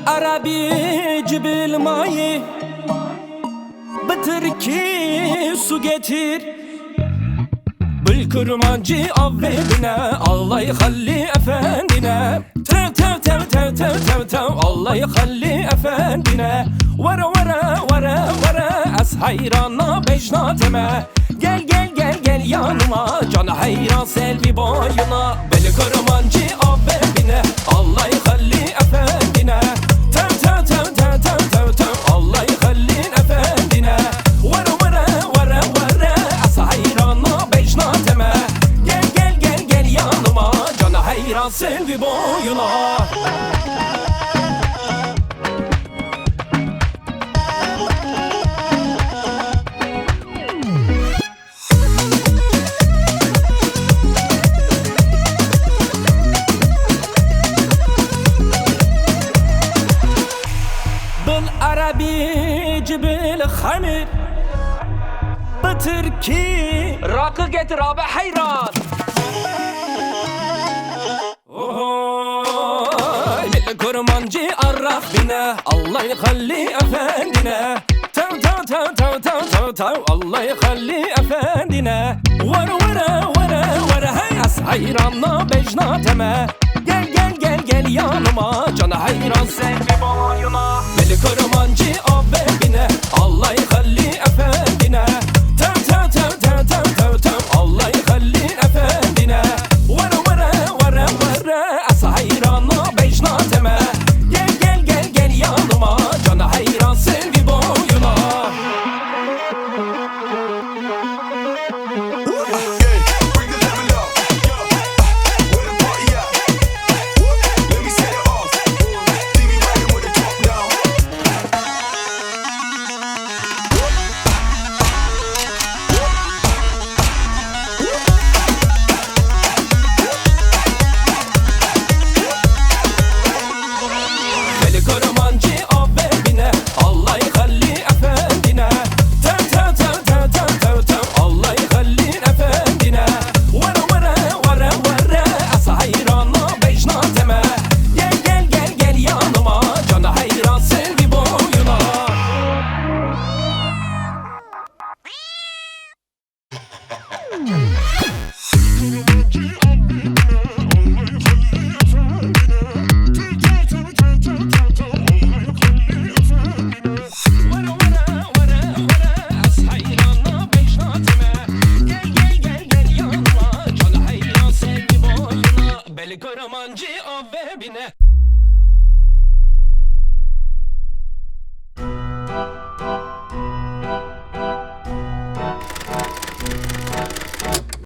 بالعربي جيب الماي بتركي سو getir بالكرمانجي أفدنا الله يخلي أفندنا تو تو تو تو تو تو تو الله يخلي أفندنا ورا ورا ورا ورا أس hayranla becnateme Gel gel gel gel yanıma Can hayran selvi boyuna Beli kırmancı affedine Allah يخلي efendine Tev tev tev tev tev tev tev Allah يخلي efendine Vara vara vara vara As hayranla becnateme Gel gel gel gel yanıma Can hayran selvi boyuna بالعربي جيب الخمر بتركي راقة getir abi hayran بالكرمانجي عرف بنا الله يخلي أفندنا تو تو تو تو تو تو تو الله يخلي أفندنا ورا ورا ورا ورا هي أس hayranla becnateme Gel gel gel gel yanıma Can hayran sevgi boyuna Beli kırmancı